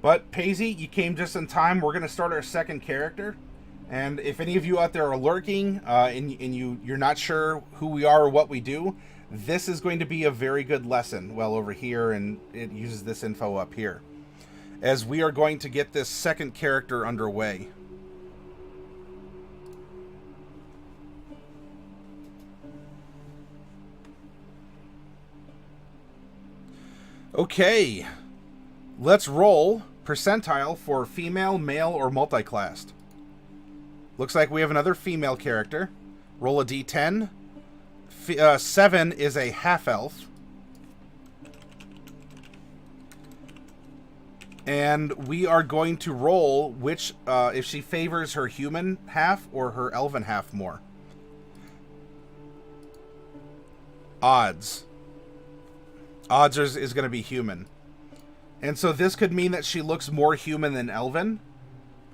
But Paisley, you came just in time. We're going to start our second character. And if any of you out there are lurking and you're not sure who we are or what we do, this is going to be a very good lesson. Well, over here, and it uses this info up here. As we are going to get this second character underway. Okay, let's roll percentile for female, male, or multiclassed. Looks like we have another female character. Roll a d10. 7 is a half-elf. And we are going to roll which, if she favors her human half or her elven half more. Odds. Odds is going to be human. And so this could mean that she looks more human than elven.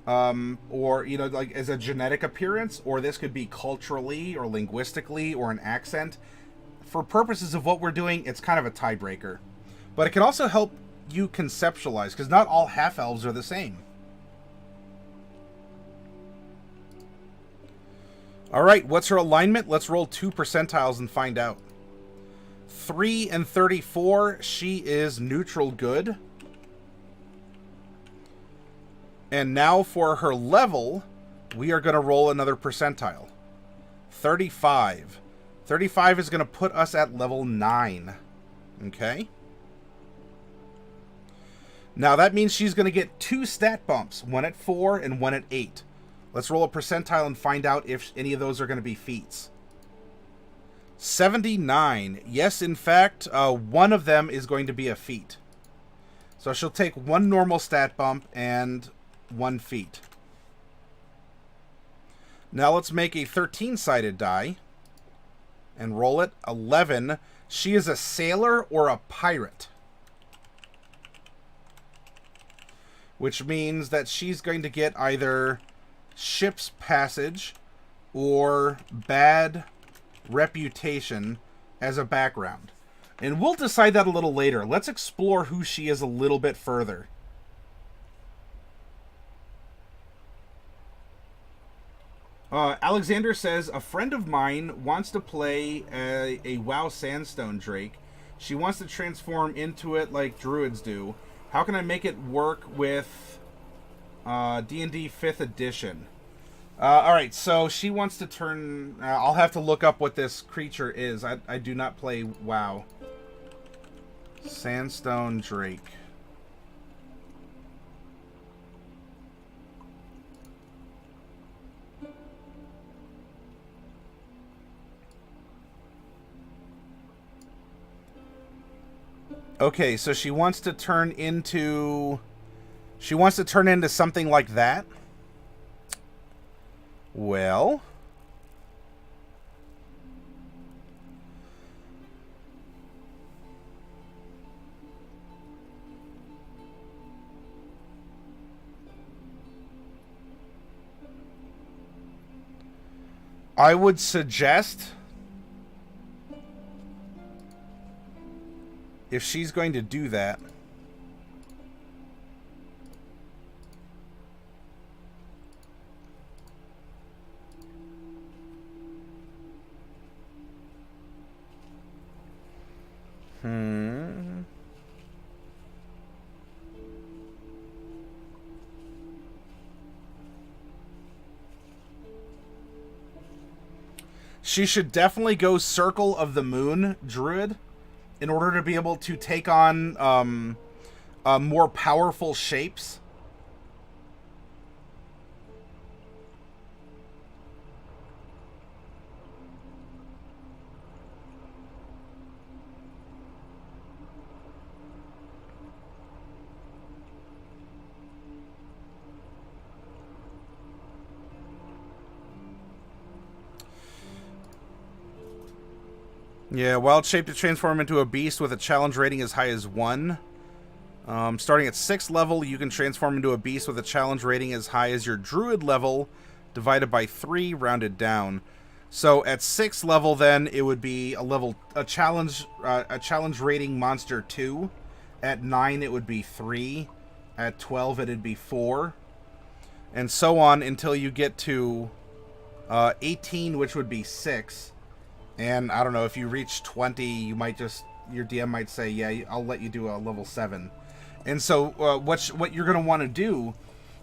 Or, you know, like as a genetic appearance. Or this could be culturally or linguistically or an accent. For purposes of what we're doing, it's kind of a tiebreaker. But it can also help you conceptualize, because not all half-elves are the same. Alright, what's her alignment? Let's roll 2 percentiles and find out. 3 and 34, she is neutral good. And now for her level, we are going to roll another percentile. 35. 35 is going to put us at level 9. Okay? Now that means she's going to get 2 stat bumps. One at 4 and one at 8. Let's roll a percentile and find out if any of those are going to be feats. 79. Yes, in fact, one of them is going to be a feat. So she'll take 1 normal stat bump and 1 feat. Now let's make a 13-sided die and roll it. 11. She is a sailor or a pirate, which means that she's going to get either ship's passage or bad reputation as a background. And we'll decide that a little later. Let's explore who she is a little bit further. Alexander says, a friend of mine wants to play a WoW Sandstone Drake. She wants to transform into it like druids do. How can I make it work with D&D 5th edition? Alright, so she wants to turn... I'll have to look up what this creature is. I do not play WoW. Sandstone Drake. Okay, so she wants to turn into... She wants to turn into something like that? Well... I would suggest... if she's going to do that... She should definitely go Circle of the Moon Druid in order to be able to take on more powerful shapes. Yeah, wild shape to transform into a beast with a challenge rating as high as 1. Starting at 6th level, you can transform into a beast with a challenge rating as high as your druid level, divided by 3, rounded down. So at 6th level, then it would be a challenge rating monster 2. At 9, it would be 3. At 12, it'd be 4. And so on until you get to 18, which would be 6. And I don't know, if you reach 20, you might just, your DM might say, yeah, I'll let you do a level 7. And so what you're going to want to do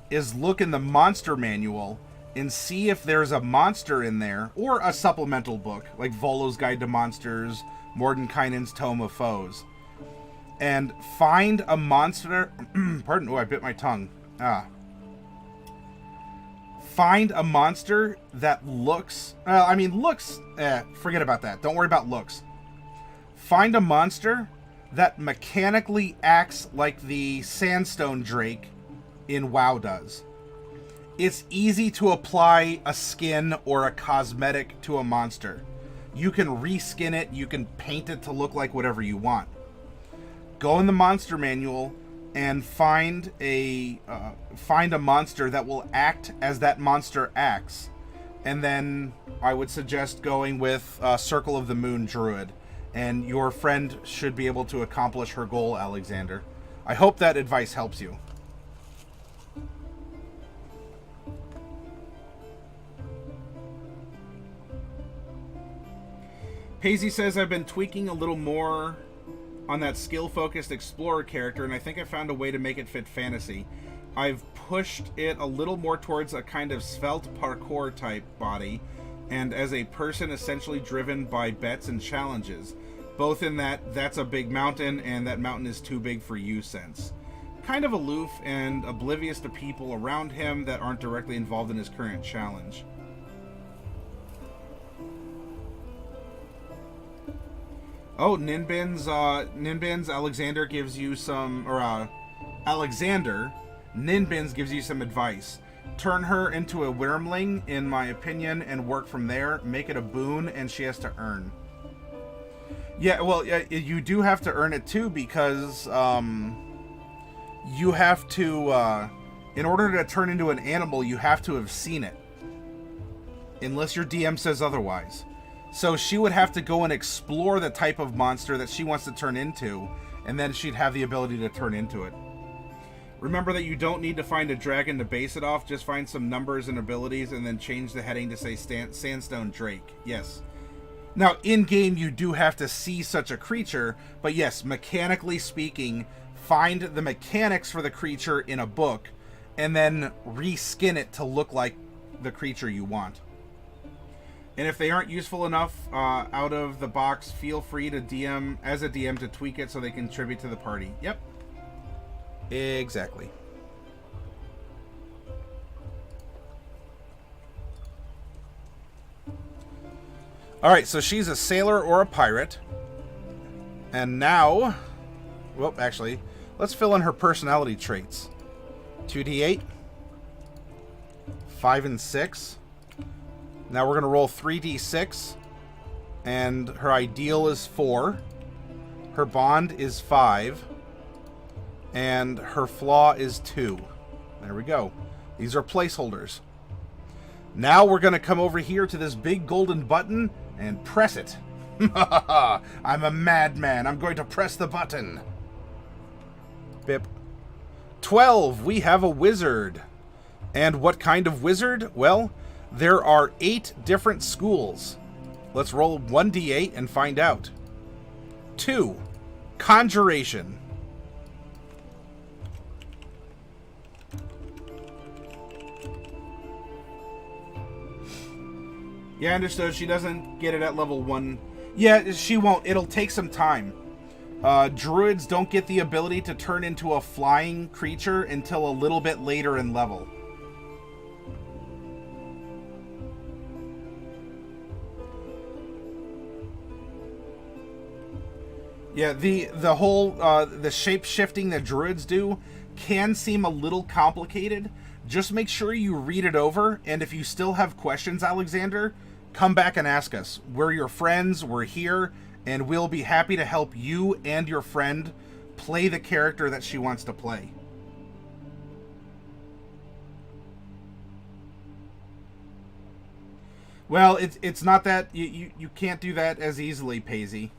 is look in the monster manual and see if there's a monster in there, or a supplemental book, like Volo's Guide to Monsters, Mordenkainen's Tome of Foes. And find a monster, pardon, I bit my tongue. Find a monster that looks, forget about that. Don't worry about looks. Find a monster that mechanically acts like the Sandstone Drake in WoW does. It's easy to apply a skin or a cosmetic to a monster. You can reskin it, you can paint it to look like whatever you want. Go in the monster manual and find a monster that will act as that monster acts. And then I would suggest going with Circle of the Moon Druid. And your friend should be able to accomplish her goal, Alexander. I hope that advice helps you. Paisley says, I've been tweaking a little more on that skill-focused explorer character, and I think I found a way to make it fit fantasy. I've pushed it a little more towards a kind of svelte parkour type body, and as a person essentially driven by bets and challenges, both in that that's a big mountain and that mountain is too big for you sense. Kind of aloof and oblivious to people around him that aren't directly involved in his current challenge. Oh, Ninbins, Alexander gives you some, Ninbins gives you some advice. Turn her into a wormling, in my opinion, and work from there. Make it a boon, and she has to earn. Yeah, well, you do have to earn it too, because, you have to, in order to turn into an animal, you have to have seen it. Unless your DM says otherwise. So she would have to go and explore the type of monster that she wants to turn into, and then she'd have the ability to turn into it. Remember that you don't need to find a dragon to base it off, just find some numbers and abilities, and then change the heading to say Sandstone Drake. Yes. Now, in-game, you do have to see such a creature, but yes, mechanically speaking, find the mechanics for the creature in a book, and then reskin it to look like the creature you want. And if they aren't useful enough out of the box, feel free to DM, as a DM, to tweak it so they contribute to the party. Yep. Exactly. Alright, so she's a sailor or a pirate. And now... Well, actually, let's fill in her personality traits. 2d8. 5 and 6. Now we're going to roll 3d6, and her ideal is 4, her bond is 5, and her flaw is 2. There we go. These are placeholders. Now we're going to come over here to this big golden button and press it. I'm a madman. I'm going to press the button. Bip. 12. We have a wizard. And what kind of wizard? Well... there are 8 different schools. Let's roll 1d8 and find out. 2. Conjuration. Yeah, understood. She doesn't get it at level 1. Yeah, she won't. It'll take some time. Druids don't get the ability to turn into a flying creature until a little bit later in level. Yeah, the whole the shape shifting that druids do can seem a little complicated. Just make sure you read it over, and if you still have questions, Alexander, come back and ask us. We're your friends, we're here, and we'll be happy to help you and your friend play the character that she wants to play. Well, it's not that you can't do that as easily, Paisley.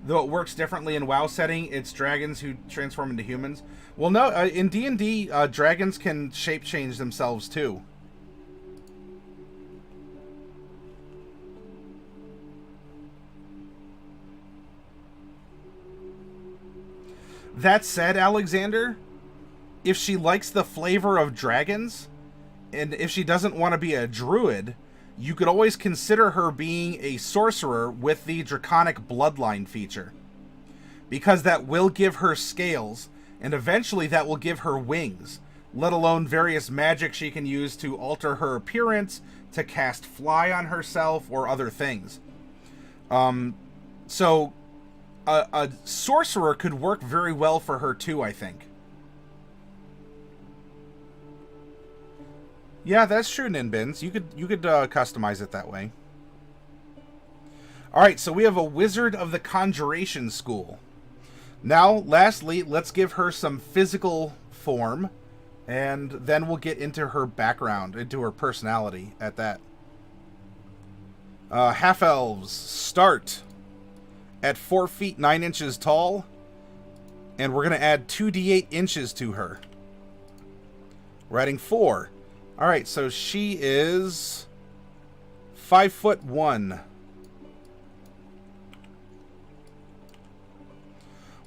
Though it works differently in WoW setting, it's dragons who transform into humans. Well, no, in D&D, dragons can shape change themselves too. That said, Alexander, if she likes the flavor of dragons, and if she doesn't want to be a druid, you could always consider her being a sorcerer with the draconic bloodline feature. Because that will give her scales, and eventually that will give her wings, let alone various magic she can use to alter her appearance, to cast fly on herself, or other things. So a sorcerer could work very well for her too, I think. Yeah, that's true, Ninbins. You could customize it that way. Alright, so we have a Wizard of the Conjuration School. Now, lastly, let's give her some physical form, and then we'll get into her background, into her personality at that. Half-elves start at 4 feet 9 inches tall, and we're going to add 2d8 inches to her. We're adding 4. Alright, so she is 5'1".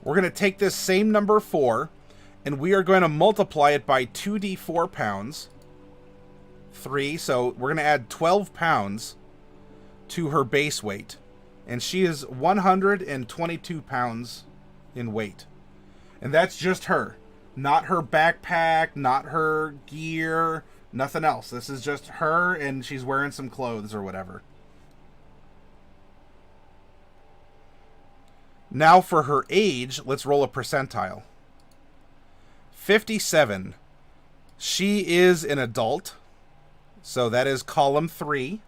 We're going to take this same number 4, and we are going to multiply it by 2d4 pounds. 3, so we're going to add 12 pounds to her base weight. And she is 122 pounds in weight. And that's just her. Not her backpack, not her gear, nothing else. This is just her, and she's wearing some clothes or whatever. Now for her age, let's roll a percentile. 57. She is an adult. So that is column 3.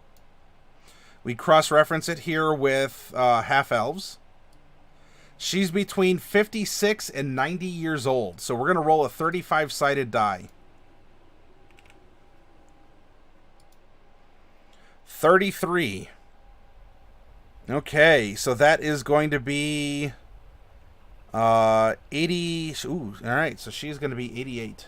We cross-reference it here with half-elves. She's between 56 and 90 years old. So we're going to roll a 35-sided die. 33. Okay, so that is going to be 80. Ooh, all right, so she's going to be 88.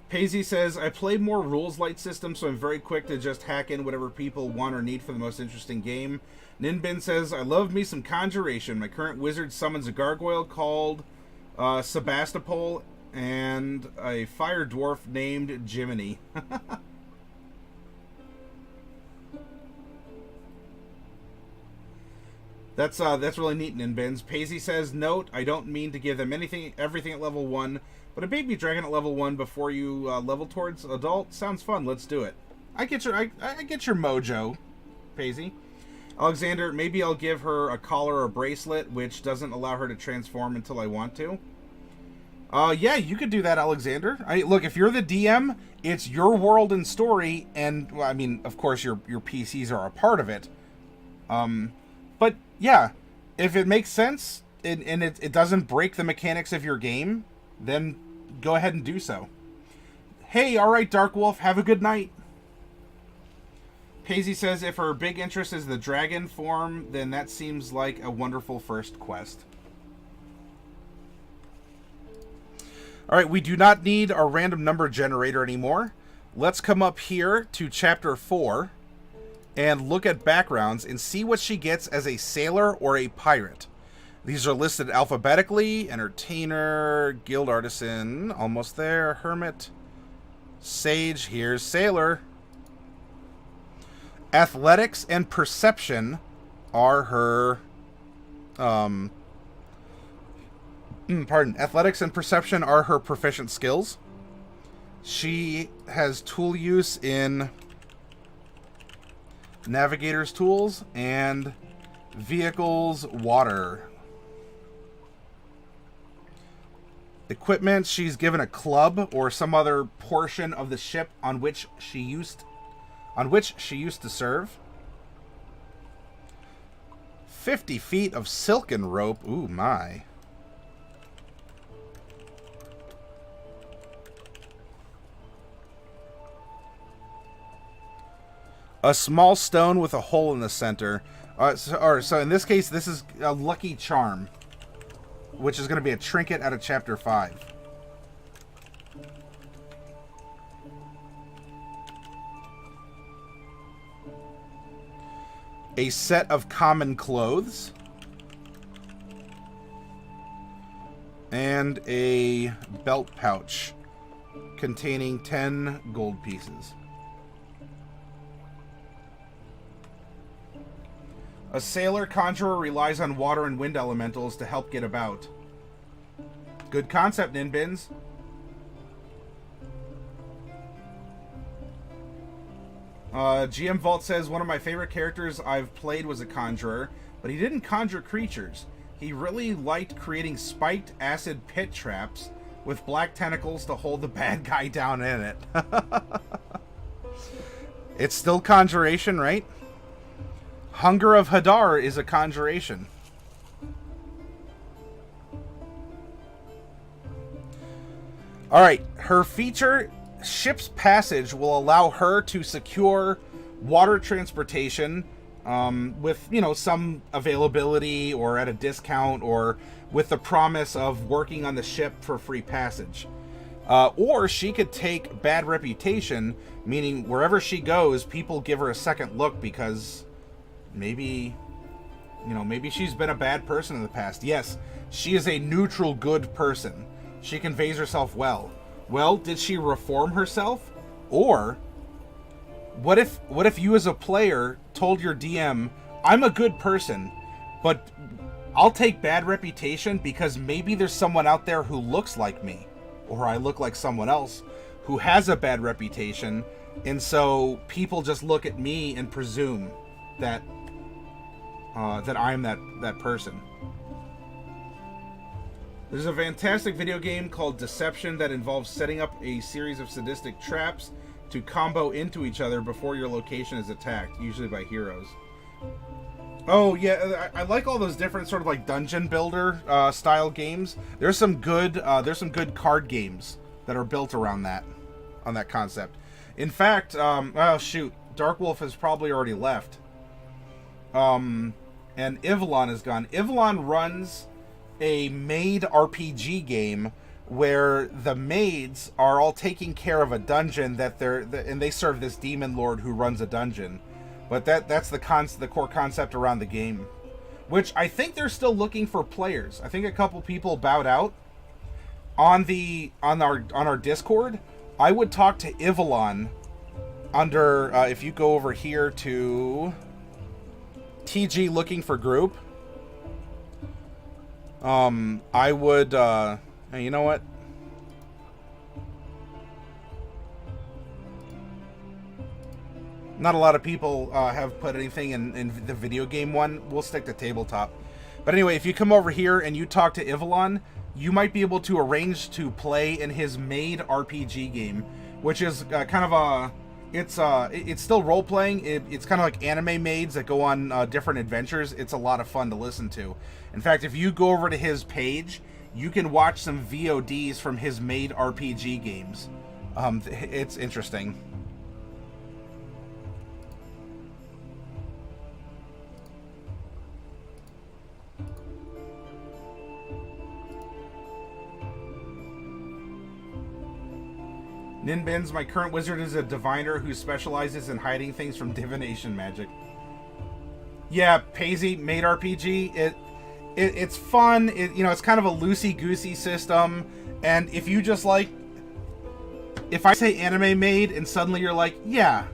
Paisy says, I play more rules light systems, so I'm very quick to just hack in whatever people want or need for the most interesting game. Ninbin says, I love me some Conjuration. My current wizard summons a gargoyle called Sebastopol and a fire dwarf named Jiminy. That's really neat, Ninbins. Paisy says, note, I don't mean to give them everything at level 1, but a baby dragon at level 1 before you level towards adult sounds fun. Let's do it. I get your mojo, Paisy. Alexander, maybe I'll give her a collar or bracelet, which doesn't allow her to transform until I want to. Yeah, you could do that, Alexander. Look, if you're the DM, it's your world and story, and, well, I mean, of course, your PCs are a part of it. But, yeah, if it makes sense, and it doesn't break the mechanics of your game, then go ahead and do so. Hey, alright, Dark Wolf, have a good night. Paisy says, if her big interest is the dragon form, then that seems like a wonderful first quest. Alright, we do not need our random number generator anymore. Let's come up here to Chapter 4 and look at backgrounds and see what she gets as a sailor or a pirate. These are listed alphabetically. Entertainer, guild artisan, almost there. Hermit, sage, here's sailor. Athletics and perception are her... Athletics and perception are her proficient skills. She has tool use in navigator's tools and vehicles water. Equipment, she's given a club or some other portion of the ship on which she used to serve. 50 feet of silken rope. Ooh, my. A small stone with a hole in the center. So in this case, this is a lucky charm, which is going to be a trinket out of Chapter 5. A set of common clothes. And a belt pouch containing 10 gold pieces. A sailor conjurer relies on water and wind elementals to help get about. Good concept, Ninbins. GM Vault says, one of my favorite characters I've played was a conjurer, but he didn't conjure creatures. He really liked creating spiked acid pit traps with black tentacles to hold the bad guy down in it. It's still Conjuration, right? Hunger of Hadar is a Conjuration. Alright, her feature, Ship's Passage, will allow her to secure water transportation with, you know, some availability or at a discount or with the promise of working on the ship for free passage. Or she could take bad reputation, meaning wherever she goes, people give her a second look because maybe, you know, maybe she's been a bad person in the past. Yes, she is a neutral good person. She conveys herself well. Well, did she reform herself? Or what if you as a player told your DM, I'm a good person, but I'll take bad reputation because maybe there's someone out there who looks like me, or I look like someone else who has a bad reputation, and so people just look at me and presume that that I'm that person. There's a fantastic video game called Deception that involves setting up a series of sadistic traps to combo into each other before your location is attacked, usually by heroes. Oh yeah, I like all those different sort of like dungeon builder style games. There's some good card games that are built around that, on that concept. In fact, oh shoot, Dark Wolf has probably already left. And Ivalon is gone. Ivalon runs a maid RPG game where the maids are all taking care of a dungeon and they serve this demon lord who runs a dungeon. But that's the core concept around the game, which I think they're still looking for players. I think a couple people bowed out on our Discord. I would talk to Ivalon under if you go over here to TG looking for group. I would, you know what? Not a lot of people have put anything in the video game one. We'll stick to tabletop. But anyway, if you come over here and you talk to Ivalon, you might be able to arrange to play in his maid RPG game, which is kind of a... It's still role-playing. It's kind of like anime maids that go on different adventures. It's a lot of fun to listen to. In fact, if you go over to his page, you can watch some VODs from his maid RPG games. It's interesting. Ninbins, my current wizard is a diviner who specializes in hiding things from divination magic. Yeah, Paisy, maid RPG, it's fun. It's kind of a loosey-goosey system, and if you just like... If I say anime maid and suddenly you're like, yeah,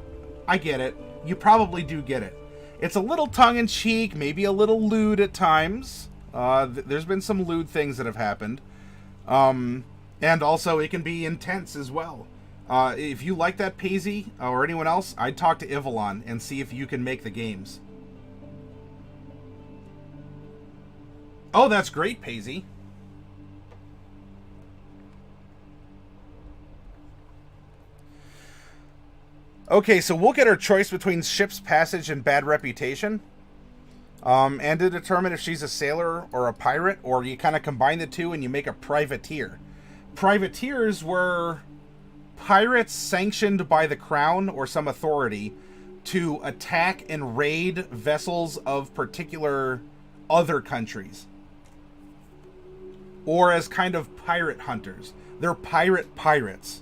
I get it, you probably do get it. It's a little tongue-in-cheek, maybe a little lewd at times. There's been some lewd things that have happened. And also it can be intense as well. If you like that, Paisy, or anyone else, I'd talk to Ivalon and see if you can make the games. Oh, that's great, Paisy. Okay, so we'll get our choice between Ship's Passage and Bad Reputation. And to determine if she's a sailor or a pirate, or you kind of combine the two and you make a privateer. Privateers were pirates sanctioned by the crown or some authority to attack and raid vessels of particular other countries. Or as kind of pirate hunters. They're pirates.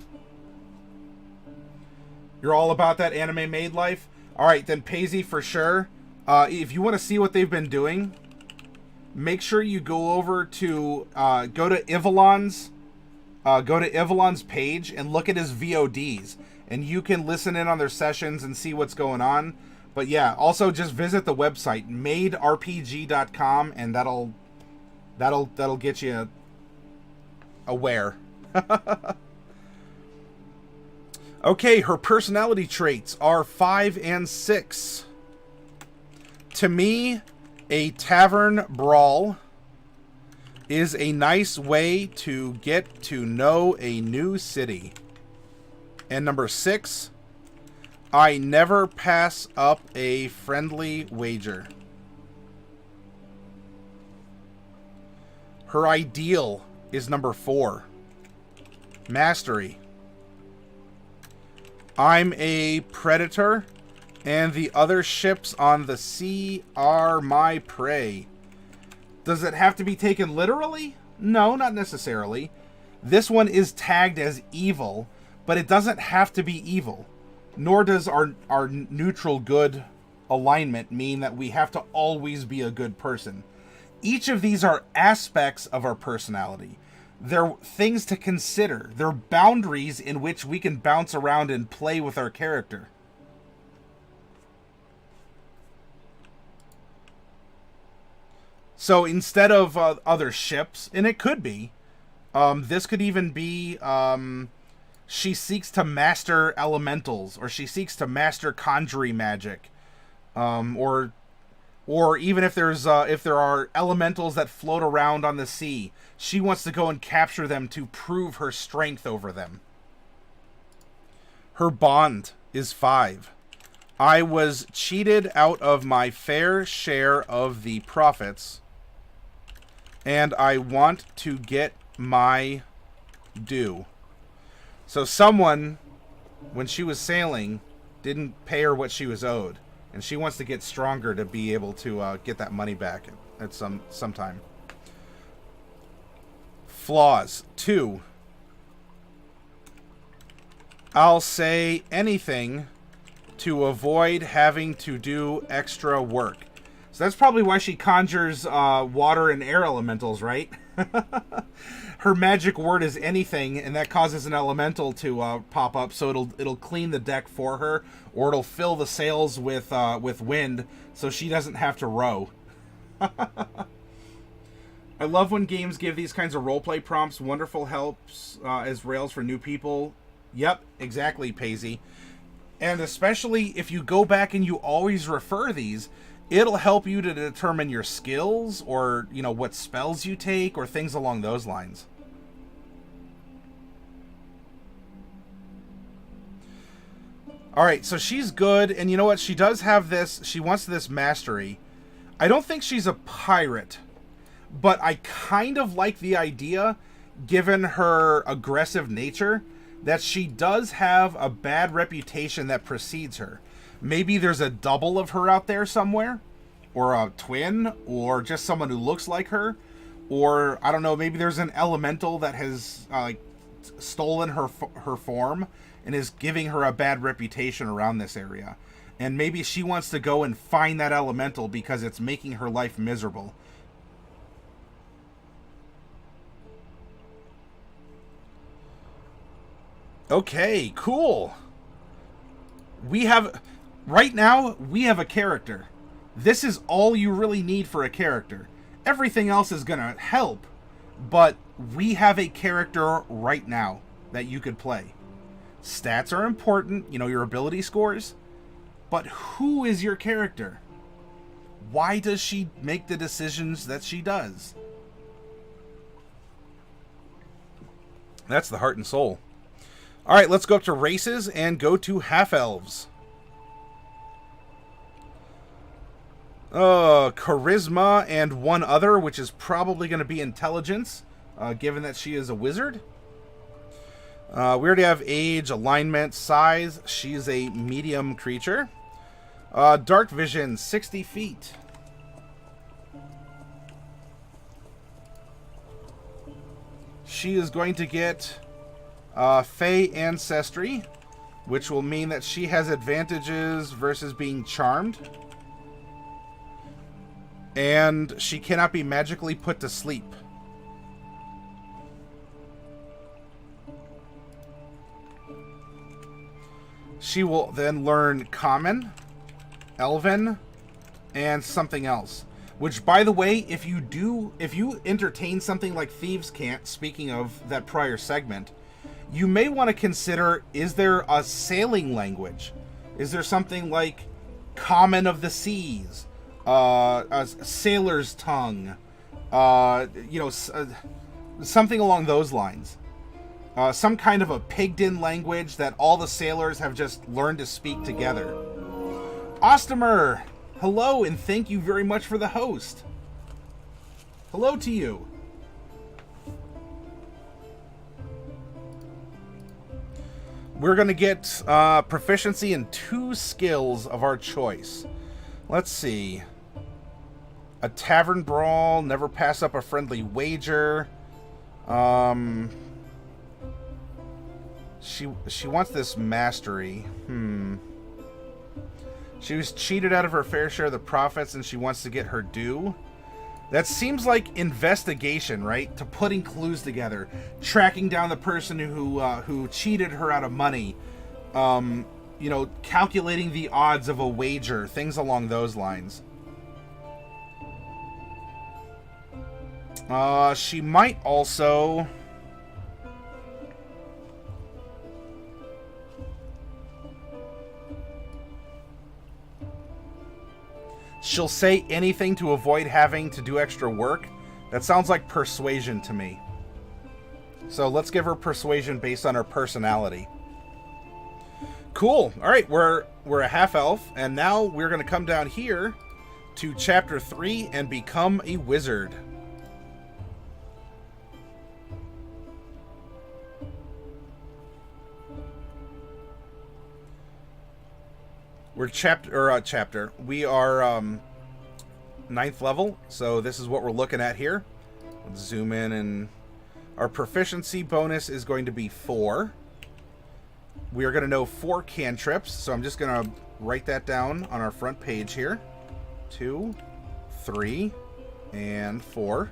You're all about that anime maid life? Alright, then Paisy for sure. If you want to see what they've been doing, make sure you go over to, go to Ivalon's page and look at his VODs. And you can listen in on their sessions and see what's going on. But yeah, also just visit the website, maderpg.com, and that'll get you aware. Okay, her personality traits are 5 and 6. To me, a tavern brawl is a nice way to get to know a new city. And number 6, I never pass up a friendly wager. Her ideal is number 4, mastery. I'm a predator, and the other ships on the sea are my prey. Does it have to be taken literally? No, not necessarily. This one is tagged as evil, but it doesn't have to be evil. Nor does our neutral good alignment mean that we have to always be a good person. Each of these are aspects of our personality. They're things to consider. They're boundaries in which we can bounce around and play with our character. So instead of other ships, and it could be, this could even be, she seeks to master elementals, or she seeks to master conjuring magic, or even if there are elementals that float around on the sea, she wants to go and capture them to prove her strength over them. Her bond is 5. I was cheated out of my fair share of the profits, and I want to get my due. So someone, when she was sailing, didn't pay her what she was owed. And she wants to get stronger to be able to get that money back at some time. Flaws. 2. I'll say anything to avoid having to do extra work. So that's probably why she conjures water and air elementals, right? Her magic word is anything, and that causes an elemental to pop up, so it'll clean the deck for her, or it'll fill the sails with wind, so she doesn't have to row. I love when games give these kinds of roleplay prompts. Wonderful helps as rails for new people. Yep, exactly, Paisy. And especially if you go back and you always refer these, it'll help you to determine your skills, or, you know, what spells you take, or things along those lines. Alright, so she's good, and you know what? She does have this, she wants this mastery. I don't think she's a pirate, but I kind of like the idea, given her aggressive nature, that she does have a bad reputation that precedes her. Maybe there's a double of her out there somewhere, or a twin, or just someone who looks like her, or, I don't know, maybe there's an elemental that has stolen her form and is giving her a bad reputation around this area. And maybe she wants to go and find that elemental because it's making her life miserable. Okay, cool. Right now, we have a character. This is all you really need for a character. Everything else is gonna help, but we have a character right now that you could play. Stats are important, you know, your ability scores, but who is your character? Why does she make the decisions that she does? That's the heart and soul. Alright, let's go up to races and go to half-elves. Charisma and one other, which is probably going to be intelligence, given that she is a wizard. We already have age, alignment, size. She's a medium creature. Dark vision, 60 feet. She is going to get Fey Ancestry, which will mean that she has advantages versus being charmed. And she cannot be magically put to sleep. She will then learn Common, Elven, and something else. Which, by the way, if you entertain something like Thieves' Cant, speaking of that prior segment, you may want to consider, is there a sailing language? Is there something like Common of the Seas? A sailor's tongue? Something along those lines. Some kind of a pigged-in language that all the sailors have just learned to speak together. Ostomer! Hello, and thank you very much for the host. Hello to you. We're going to get proficiency in 2 skills of our choice. Let's see. A tavern brawl, never pass up a friendly wager. She wants this mastery. She was cheated out of her fair share of the profits, and she wants to get her due. That seems like investigation, right? To putting clues together, tracking down the person who cheated her out of money. Calculating the odds of a wager, things along those lines. She might also... She'll say anything to avoid having to do extra work. That sounds like persuasion to me. So let's give her persuasion based on her personality. Cool. All right, we're a half elf, and now we're going to come down here to chapter 3 and become a wizard. We're chapter. We are 9th level, so this is what we're looking at here. Let's zoom in, and our proficiency bonus is going to be 4. We are going to know 4 cantrips, so I'm just going to write that down on our front page here. 2, 3, and 4.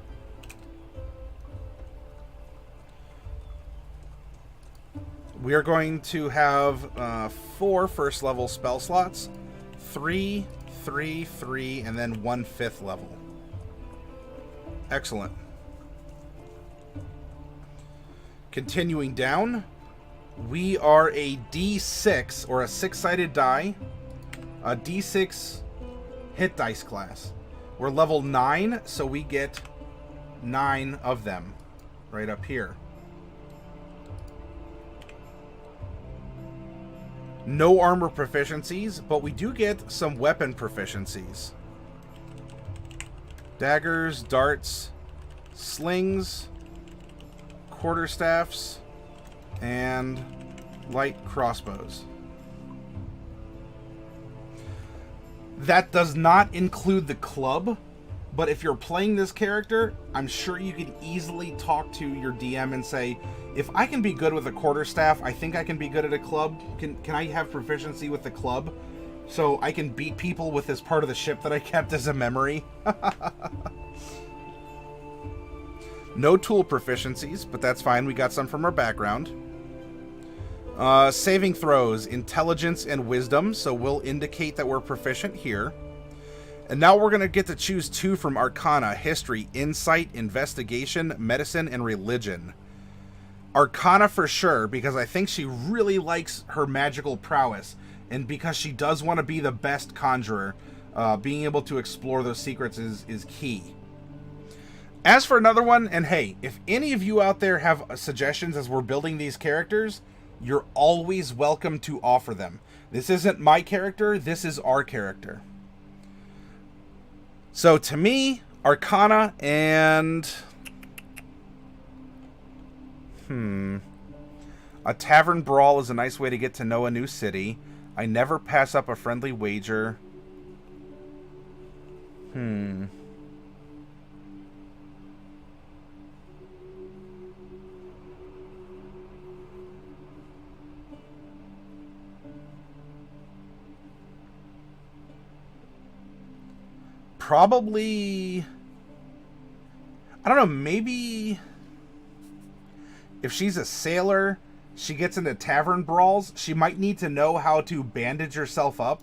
We are going to have 4 first level spell slots, 3, 3, 3, and then 1 5th level. Excellent. Continuing down, we are a D6, or a 6-sided die, a D6 hit dice class. We're level 9, so we get 9 of them right up here. No armor proficiencies, but we do get some weapon proficiencies. Daggers, darts, slings, quarterstaffs, and light crossbows. That does not include the club, but if you're playing this character, I'm sure you could easily talk to your DM and say, if I can be good with a quarterstaff, I think I can be good at a club. Can I have proficiency with the club so I can beat people with this part of the ship that I kept as a memory? No tool proficiencies, but that's fine. We got some from our background. Saving throws, intelligence and wisdom, so we'll indicate that we're proficient here. And now we're going to get to choose 2 from Arcana, History, Insight, Investigation, Medicine, and Religion. Arcana for sure, because I think she really likes her magical prowess, and because she does want to be the best conjurer, being able to explore those secrets is key. As for another one, and hey, if any of you out there have suggestions as we're building these characters, you're always welcome to offer them. This isn't my character, this is our character. So to me, Arcana and... A tavern brawl is a nice way to get to know a new city. I never pass up a friendly wager. Probably... I don't know, maybe... If she's a sailor, she gets into tavern brawls, she might need to know how to bandage herself up.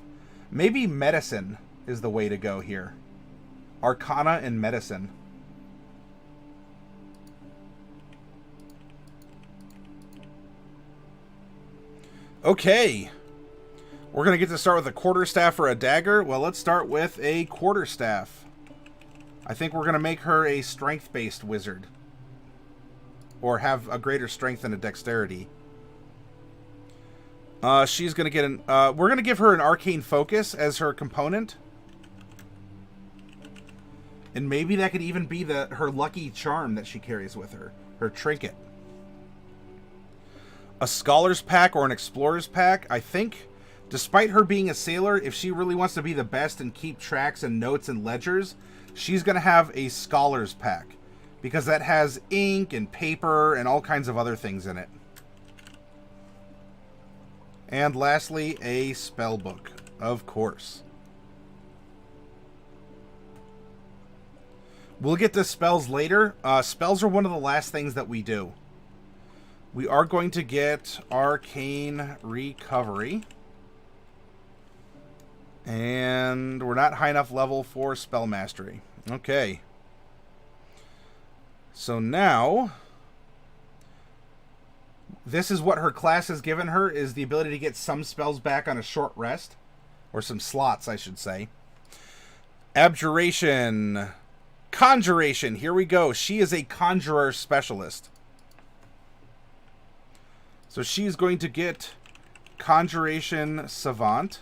Maybe medicine is the way to go here. Arcana and medicine. Okay. We're going to get to start with a quarterstaff or a dagger. Well, let's start with a quarterstaff. I think we're going to make her a strength-based wizard. Or have a greater strength than a dexterity. She's going to get an... we're going to give her an arcane focus as her component. And maybe that could even be her lucky charm that she carries with her. Her trinket. A scholar's pack or an explorer's pack, I think... Despite her being a sailor, if she really wants to be the best and keep tracks and notes and ledgers, she's going to have a scholar's pack. Because that has ink and paper and all kinds of other things in it. And lastly, a spell book, of course. We'll get to spells later. Spells are one of the last things that we do. We are going to get Arcane Recovery. And we're not high enough level for Spell Mastery. Okay. So now, this is what her class has given her, is the ability to get some spells back on a short rest. Or some slots, I should say. Abjuration. Conjuration. Here we go. She is a conjurer specialist. So she's going to get Conjuration Savant.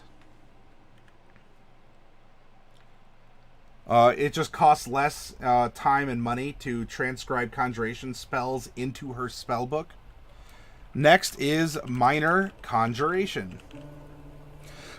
It just costs less time and money to transcribe conjuration spells into her spell book. Next is Minor Conjuration.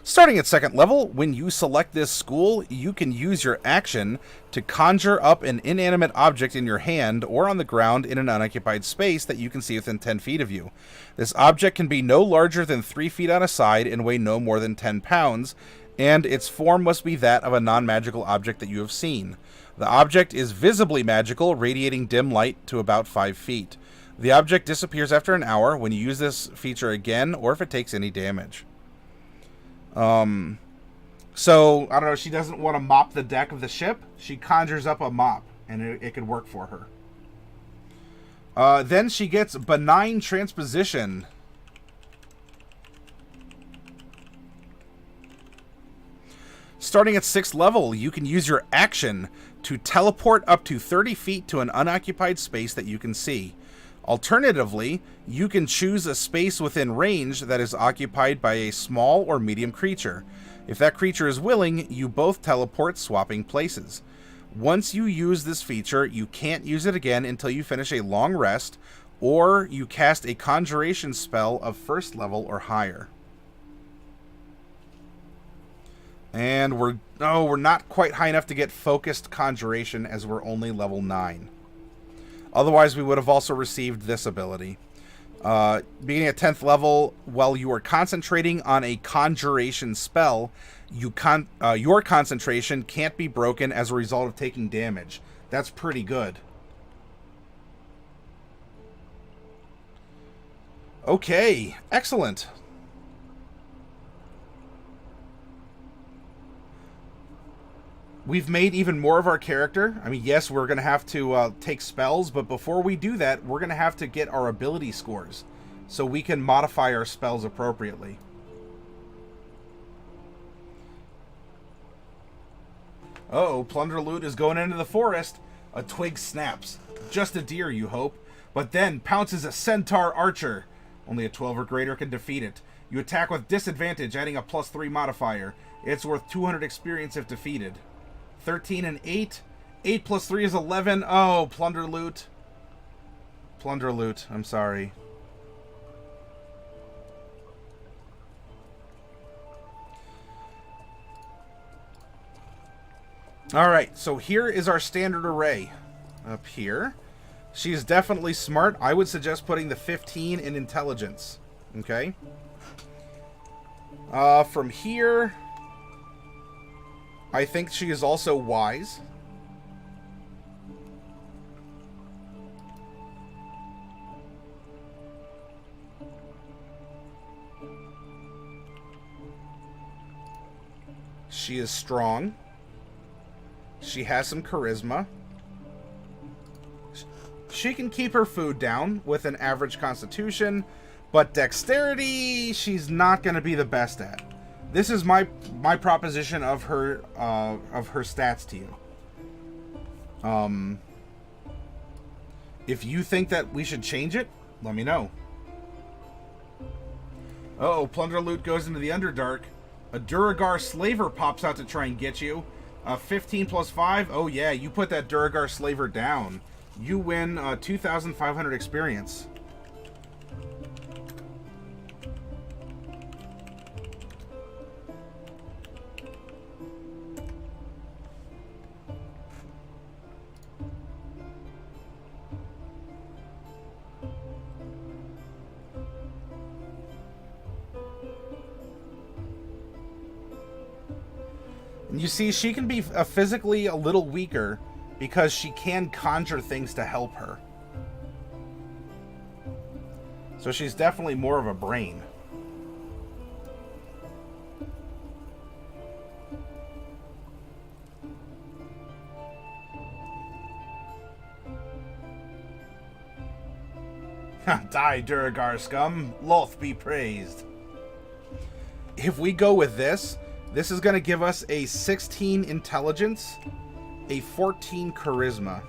Starting at 2nd level, when you select this school, you can use your action to conjure up an inanimate object in your hand or on the ground in an unoccupied space that you can see within 10 feet of you. This object can be no larger than 3 feet on a side and weigh no more than 10 pounds, and its form must be that of a non-magical object that you have seen. The object is visibly magical, radiating dim light to about 5 feet. The object disappears after an hour when you use this feature again, or if it takes any damage. So, I don't know, she doesn't want to mop the deck of the ship. She conjures up a mop, and it could work for her. Then she gets Benign Transposition. Starting at 6th level, you can use your action to teleport up to 30 feet to an unoccupied space that you can see. Alternatively, you can choose a space within range that is occupied by a small or medium creature. If that creature is willing, you both teleport, swapping places. Once you use this feature, you can't use it again until you finish a long rest, or you cast a conjuration spell of 1st level or higher. And we're not quite high enough to get focused conjuration, as we're only level 9. Otherwise, we would have also received this ability. Beginning at 10th level, while you are concentrating on a conjuration spell, your concentration can't be broken as a result of taking damage. That's pretty good. Okay, excellent. We've made even more of our character. I mean, yes, we're going to have to take spells, but before we do that, we're going to have to get our ability scores so we can modify our spells appropriately. Uh-oh, plunder loot is going into the forest. A twig snaps. Just a deer, you hope. But then pounces a centaur archer. Only a 12 or greater can defeat it. You attack with disadvantage, adding a +3 modifier. It's worth 200 experience if defeated. 13 and 8. 8 plus 3 is 11. Oh, plunder loot. Plunder loot. I'm sorry. Alright, so here is our standard array. Up here. She's definitely smart. I would suggest putting the 15 in intelligence. Okay? From here, I think she is also wise. She is strong. She has some charisma. She can keep her food down with an average constitution, but dexterity, she's not going to be the best at. This is my proposition of her stats to you. If you think that we should change it, let me know. Uh-oh, plunder loot goes into the Underdark. A Duragar slaver pops out to try and get you. 15 plus 5. Oh yeah, you put that Duragar slaver down. You win 2,500 experience. And you see, she can be physically a little weaker because she can conjure things to help her. So she's definitely more of a brain. Die, Duragar scum. Loth be praised. If we go with this, this is going to give us a 16 intelligence, a 14 charisma.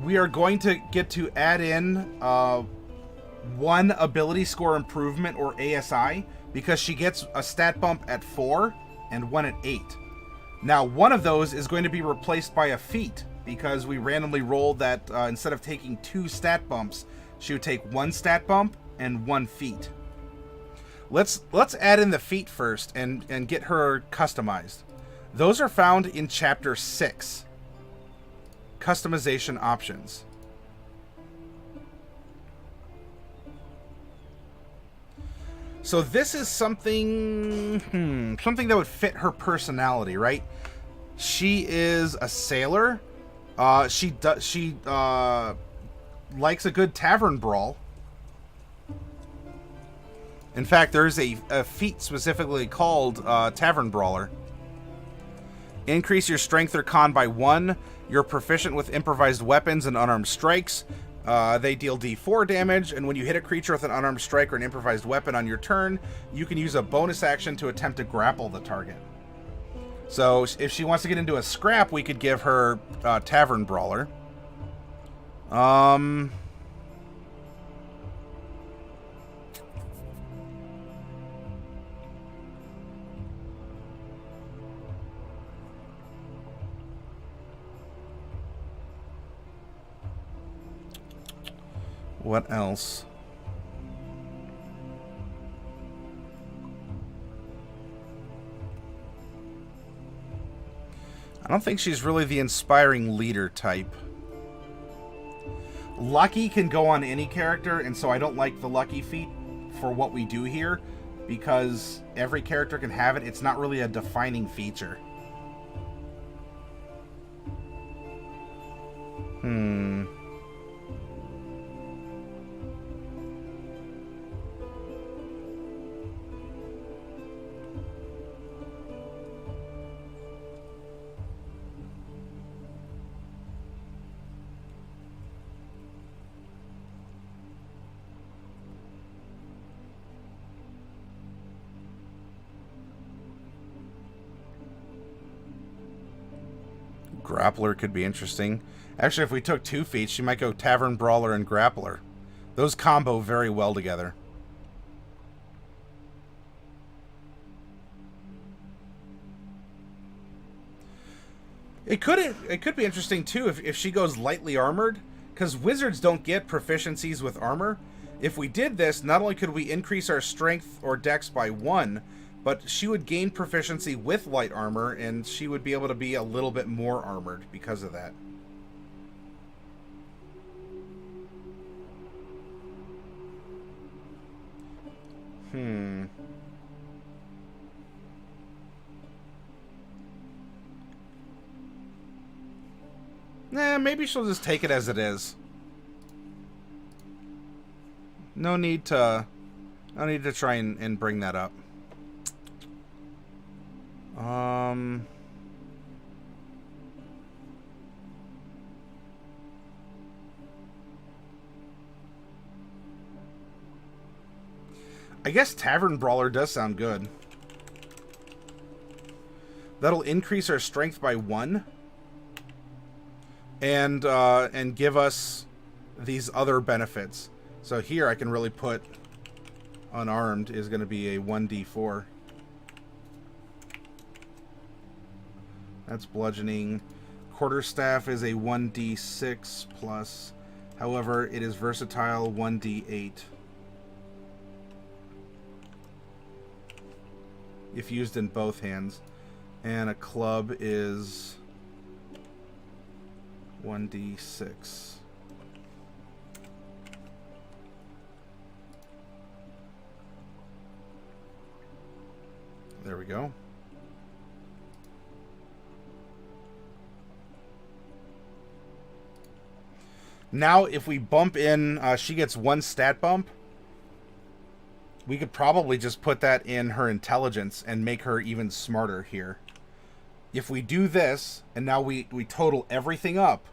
We are going to get to add in one ability score improvement, or ASI, because she gets a stat bump at 4 and one at 8. Now, one of those is going to be replaced by a feat, because we randomly rolled that instead of taking 2 stat bumps, she would take 1 stat bump and 1 feat. Let's add in the feat first and get her customized. Those are found in Chapter 6. Customization options. So this is something that would fit her personality, right? She is a sailor. She likes a good tavern brawl. In fact, there's a feat specifically called Tavern Brawler. Increase your strength or con by 1. You're proficient with improvised weapons and unarmed strikes. They deal D4 damage, and when you hit a creature with an unarmed strike or an improvised weapon on your turn, you can use a bonus action to attempt to grapple the target. So if she wants to get into a scrap, we could give her Tavern Brawler. What else? I don't think she's really the inspiring leader type. Lucky can go on any character, and so I don't like the lucky feat for what we do here, because every character can have it. It's not really a defining feature. Grappler could be interesting. Actually, if we took 2 feats, she might go Tavern Brawler and Grappler. Those combo very well together. It could be interesting too if she goes lightly armored, because wizards don't get proficiencies with armor. If we did this, not only could we increase our strength or dex by 1, but she would gain proficiency with light armor, and she would be able to be a little bit more armored because of that. Nah, maybe she'll just take it as it is. No need to try and bring that up. I guess Tavern Brawler does sound good. That'll increase our strength by 1. And give us these other benefits. So here I can really put unarmed is going to be a 1d4. That's bludgeoning. Quarterstaff is a 1d6 plus. However, it is versatile 1d8. If used in both hands. And a club is 1d6. There we go. Now, if we bump in, she gets 1 stat bump. We could probably just put that in her intelligence and make her even smarter here. If we do this, and now we total everything up,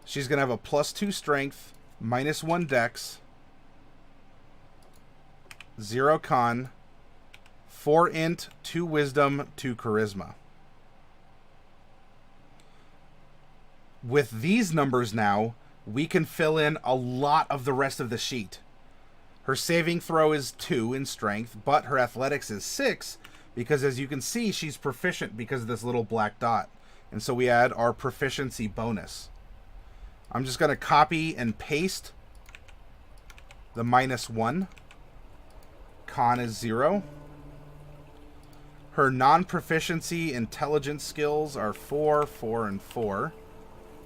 she's going to have a +2 strength, -1 dex, 0 con, 4 int, 2 wisdom, 2 charisma. With these numbers now, we can fill in a lot of the rest of the sheet. Her saving throw is 2 in strength, but her athletics is 6, because as you can see, she's proficient because of this little black dot. And so we add our proficiency bonus. I'm just going to copy and paste the -1. Con is 0. Her non-proficiency intelligence skills are 4, 4, and 4.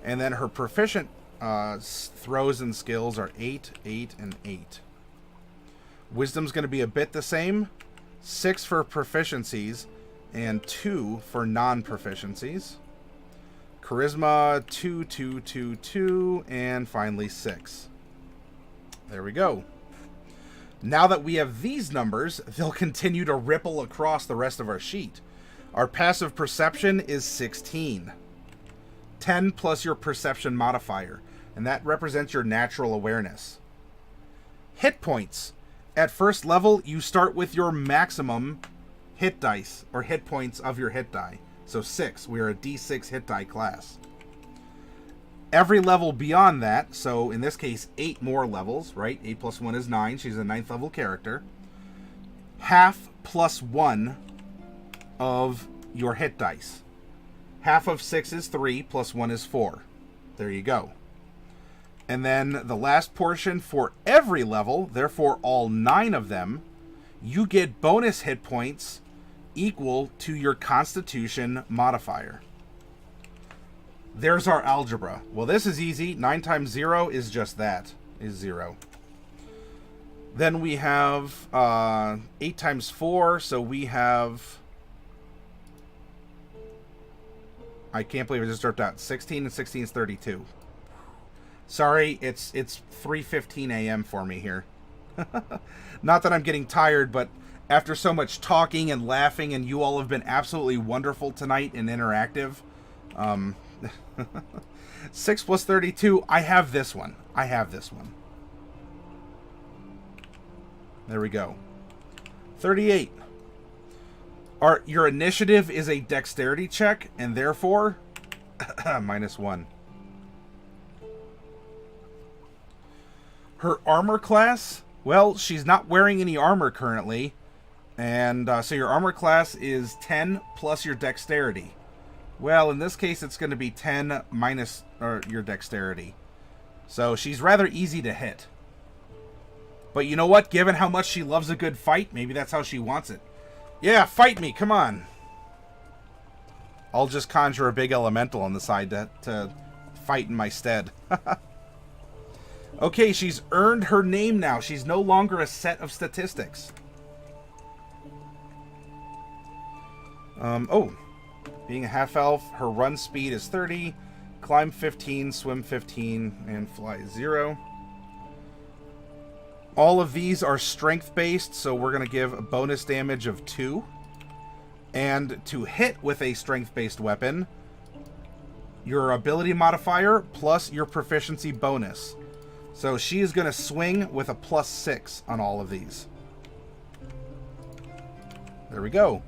And then her proficient throws and skills are 8, 8, and 8. Wisdom's going to be a bit the same. 6 for proficiencies and 2 for non-proficiencies. Charisma 2, 2, 2, 2, and finally 6. There we go. Now that we have these numbers, they'll continue to ripple across the rest of our sheet. Our passive perception is 16. 10 plus your perception modifier, and that represents your natural awareness. Hit points. At first level, you start with your maximum hit dice, or hit points of your hit die. So 6, we are a D6 hit die class. Every level beyond that, so in this case, 8 more levels, right? 8 plus 1 is 9, she's a 9th level character. Half plus 1 of your hit dice. Half of 6 is 3, plus 1 is 4. There you go. And then the last portion for every level, therefore all 9 of them, you get bonus hit points equal to your Constitution modifier. There's our algebra. Well, this is easy. 9 times 0 is just that, is 0. Then we have 8 times 4, so we have... I can't believe I just dropped out. 16 and 16 is 32. Sorry, it's 3:15 a.m. for me here. Not that I'm getting tired, but after so much talking and laughing, and you all have been absolutely wonderful tonight and interactive. 6 plus 32, I have this one. There we go. 38. Your initiative is a dexterity check, and therefore, -1. Her armor class, well, she's not wearing any armor currently, and so your armor class is 10 plus your dexterity. Well, in this case, it's going to be 10 minus your dexterity. So she's rather easy to hit. But you know what? Given how much she loves a good fight, maybe that's how she wants it. Yeah, fight me. Come on. I'll just conjure a big elemental on the side to fight in my stead. Okay, she's earned her name now. She's no longer a set of statistics. Being a half-elf, her run speed is 30, climb 15, swim 15, and fly 0. All of these are strength-based, so we're going to give a bonus damage of 2. And to hit with a strength-based weapon, your ability modifier plus your proficiency bonus. So she is going to swing with a +6 on all of these. There we go.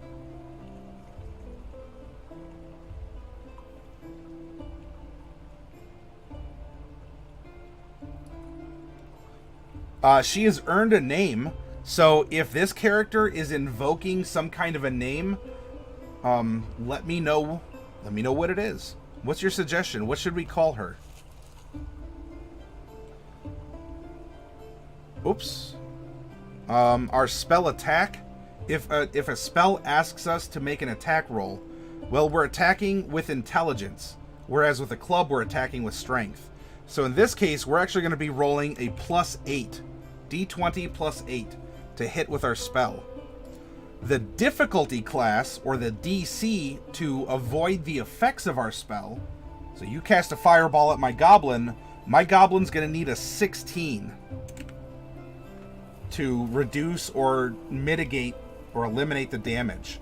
She has earned a name, so if this character is invoking some kind of a name, let me know what it is. What's your suggestion? What should we call her? Oops. Our spell attack. If a spell asks us to make an attack roll, well, we're attacking with intelligence, whereas with a club, we're attacking with strength. So in this case, we're actually going to be rolling a +8. D20 +8 to hit with our spell. The difficulty class, or the DC, to avoid the effects of our spell. So you cast a fireball at my goblin. My goblin's going to need a 16 to reduce or mitigate or eliminate the damage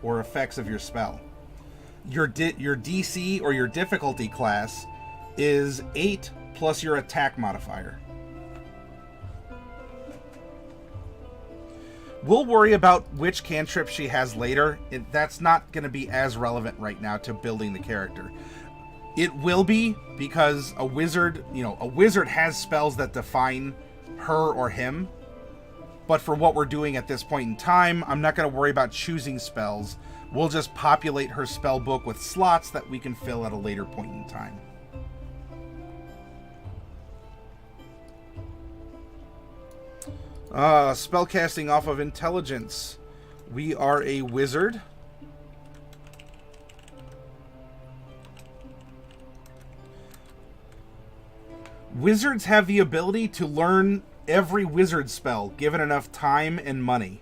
or effects of your spell. Your DC, or your difficulty class, is 8 plus your attack modifier. We'll worry about which cantrip she has later. That's not going to be as relevant right now to building the character. It will be, because a wizard has spells that define her or him. But for what we're doing at this point in time, I'm not going to worry about choosing spells. We'll just populate her spell book with slots that we can fill at a later point in time. Spellcasting off of intelligence. We are a wizard. Wizards have the ability to learn every wizard spell, given enough time and money.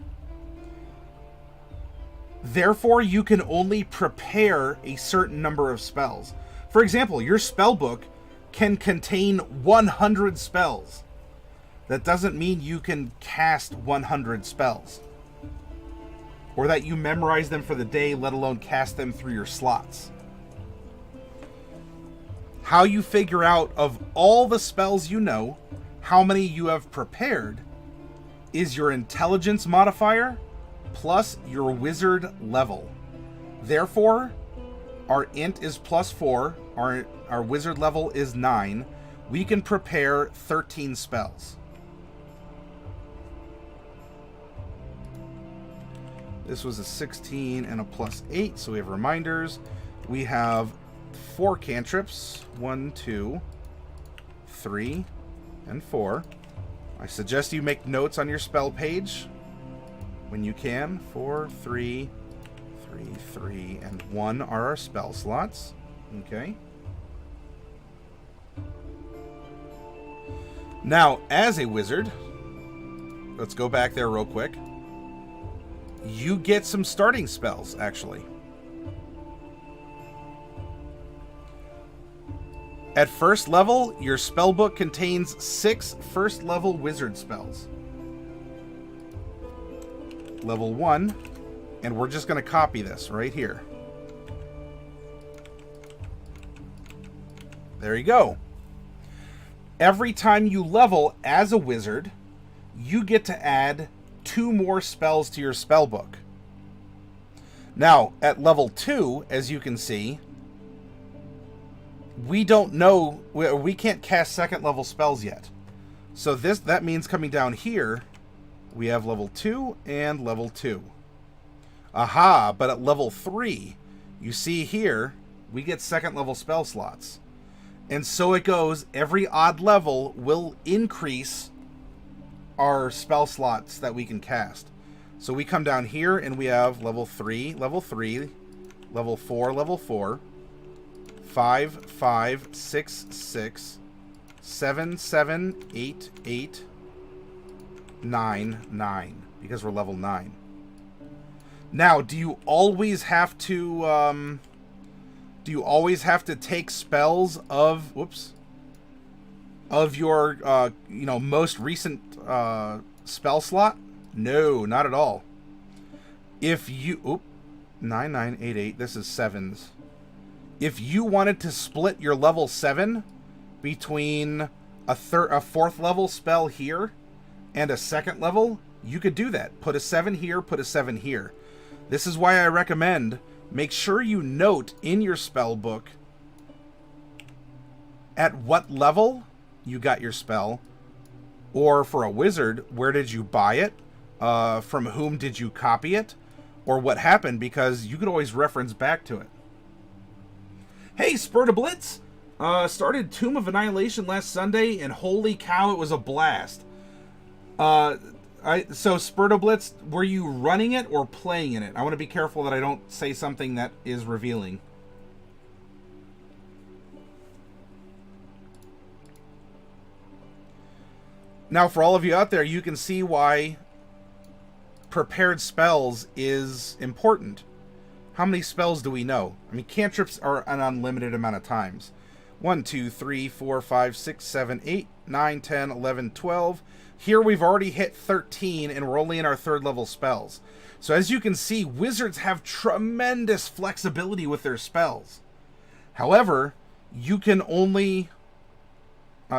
Therefore, you can only prepare a certain number of spells. For example, your spell book can contain 100 spells. That doesn't mean you can cast 100 spells, or that you memorize them for the day, let alone cast them through your slots. How you figure out, of all the spells you know, how many you have prepared is your intelligence modifier plus your wizard level. Therefore, our int is +4, our wizard level is 9. We can prepare 13 spells. This was a 16 and a +8, so we have reminders. We have 4 cantrips. 1, 2, 3, and 4. I suggest you make notes on your spell page when you can. 4, 3, 3, 3, and 1 are our spell slots. Okay. Now, as a wizard, let's go back there real quick. You get some starting spells, actually. At first level, your spellbook contains 6 first-level wizard spells. Level 1, and we're just going to copy this right here. There you go. Every time you level as a wizard, you get to add 2 more spells to your spellbook. Now, at level 2, as you can see, we don't know, we can't cast second level spells yet. So that means coming down here, we have level 2 and level 2. Aha, but at level 3, you see here, we get second level spell slots. And so it goes. Every odd level will increase our spell slots that we can cast. So we come down here and we have level 3, level 3, level 4, level 4, 5, 5, 6, 6, 7, 7, 8, 8, 9, 9, because we're level 9. Now, do you always have to take spells of your most recent spell slot? No, not at all. If you 9, 9, 8, 8, this is 7s. If you wanted to split your level 7 between a fourth level spell here and a second level, you could do that. Put a 7 here, put a 7 here. This is why I recommend make sure you note in your spell book at what level you got your spell, or for a wizard, where did you buy it, from whom did you copy it, or what happened, because you could always reference back to it. Hey, Spur to Blitz! Started Tomb of Annihilation last Sunday, and holy cow, it was a blast. So Spur to Blitz, were you running it or playing in it? I want to be careful that I don't say something that is revealing. Now, for all of you out there, you can see why prepared spells is important. How many spells do we know? I mean, cantrips are an unlimited amount of times. 1, 2, 3, 4, 5, 6, 7, 8, 9, 10, 11, 12. Here we've already hit 13, and we're only in our third level spells. So as you can see, wizards have tremendous flexibility with their spells. However, you can only...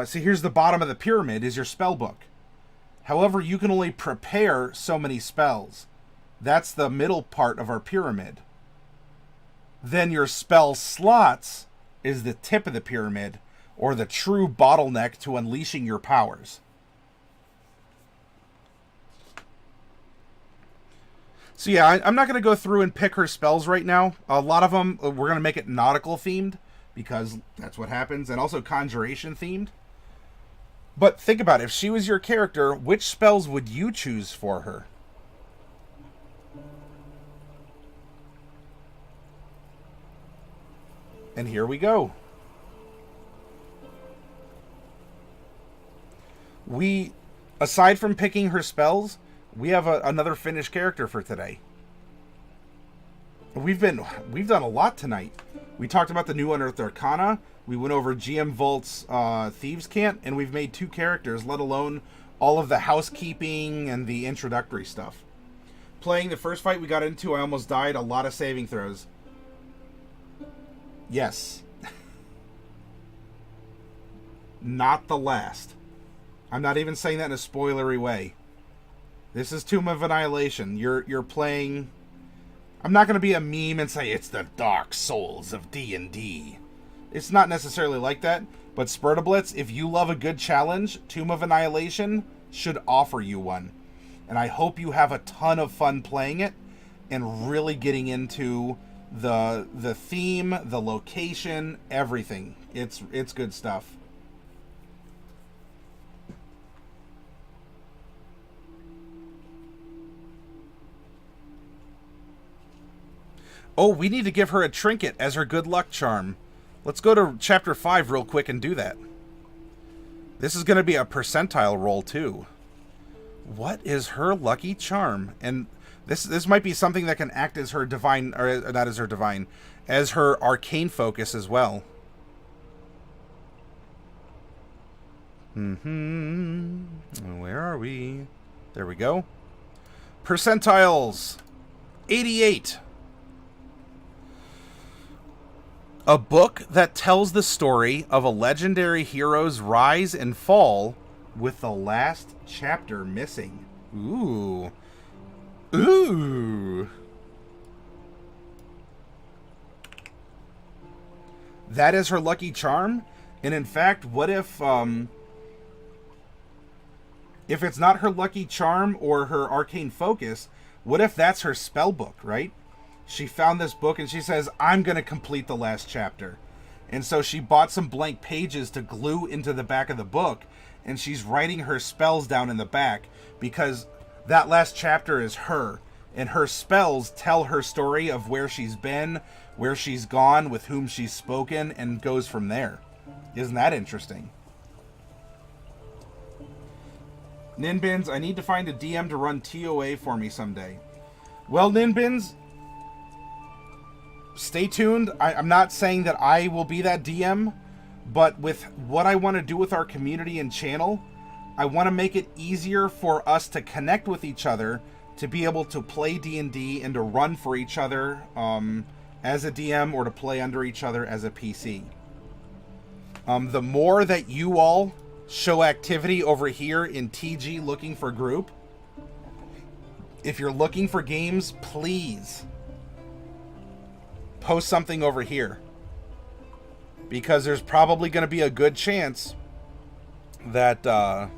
see, here's the bottom of the pyramid, is your spell book. However, you can only prepare so many spells. That's the middle part of our pyramid. Then your spell slots is the tip of the pyramid, or the true bottleneck to unleashing your powers. So yeah, I'm not going to go through and pick her spells right now. A lot of them, we're going to make it nautical themed, because that's what happens, and also conjuration themed. But think about it. If she was your character, which spells would you choose for her? And here we go. We, aside from picking her spells, we have another finished character for today. We've done a lot tonight. We talked about the new Unearthed Arcana. We went over GM Vault's Thieves' Cant, and we've made 2 characters, let alone all of the housekeeping and the introductory stuff. Playing the first fight we got into, I almost died. A lot of saving throws. Yes. Not the last. I'm not even saying that in a spoilery way. This is Tomb of Annihilation. You're playing... I'm not going to be a meme and say it's the Dark Souls of D&D. It's not necessarily like that, but Spur to Blitz, if you love a good challenge, Tomb of Annihilation should offer you one. And I hope you have a ton of fun playing it and really getting into the theme, the location, everything. It's good stuff. Oh, we need to give her a trinket as her good luck charm. Let's go to chapter 5 real quick and do that. This is going to be a percentile roll too. What is her lucky charm? And this might be something that can act as her divine, or not as her divine, as her arcane focus as well. Where are we? There we go. Percentiles. 88. A book that tells the story of a legendary hero's rise and fall with the last chapter missing. Ooh. Ooh. That is her lucky charm? And in fact, what if it's not her lucky charm or her arcane focus, what if that's her spell book, right? She found this book and she says, I'm going to complete the last chapter. And so she bought some blank pages to glue into the back of the book, and she's writing her spells down in the back because that last chapter is her. And her spells tell her story of where she's been, where she's gone, with whom she's spoken, and goes from there. Isn't that interesting? Ninbins, I need to find a DM to run TOA for me someday. Well, Ninbins, stay tuned. I'm not saying that I will be that DM, but with what I want to do with our community and channel, I want to make it easier for us to connect with each other, to be able to play D&D and to run for each other as a DM or to play under each other as a PC. The more that you all show activity over here in TG looking for group, if you're looking for games, please post something over here, because there's probably going to be a good chance that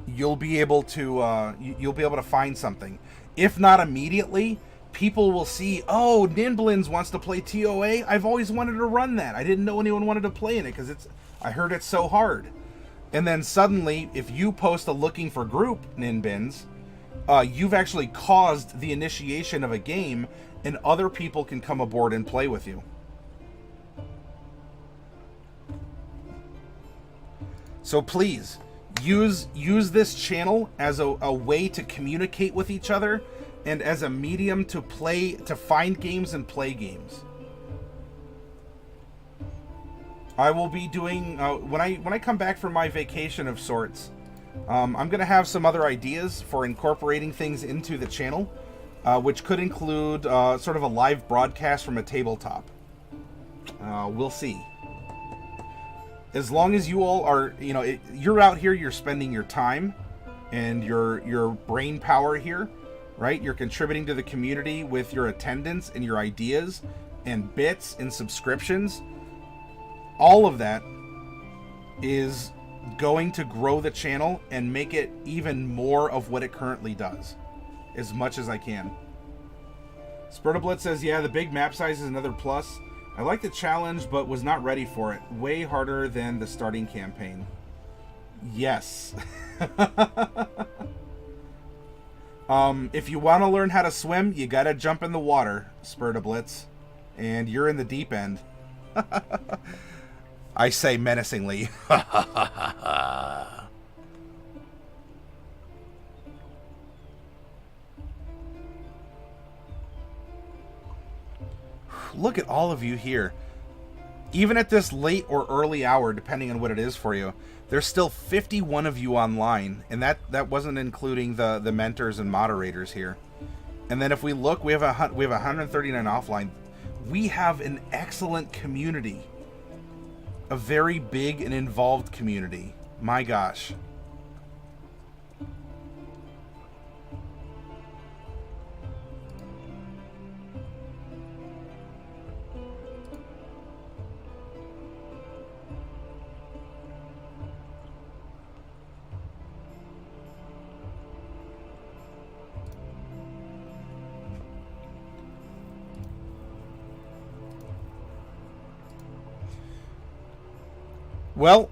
you'll be able to find something. If not immediately, people will see, oh, Ninblins wants to play TOA. I've always wanted to run that. I didn't know anyone wanted to play in it because I heard it's so hard. And then suddenly, if you post a looking for group, Ninbins, you've actually caused the initiation of a game, and other people can come aboard and play with you. So please, use this channel as a way to communicate with each other, and as a medium to find games and play games. I will be doing, when I come back from my vacation of sorts, I'm going to have some other ideas for incorporating things into the channel, which could include sort of a live broadcast from a tabletop. We'll see. As long as you all are, you're out here, you're spending your time and your brain power here, right? You're contributing to the community with your attendance and your ideas and bits and subscriptions. All of that is going to grow the channel and make it even more of what it currently does, as much as I can. Spurtablitz says, yeah, the big map size is another plus. I like the challenge, but was not ready for it. Way harder than the starting campaign. Yes. If you want to learn how to swim, you gotta jump in the water, Spurtablitz. And you're in the deep end. I say menacingly. Look at all of you here. Even at this late or early hour, depending on what it is for you, there's still 51 of you online, and that wasn't including the mentors and moderators here. And then if we look, we have 139 offline. We have an excellent community. A very big and involved community. My gosh. Well,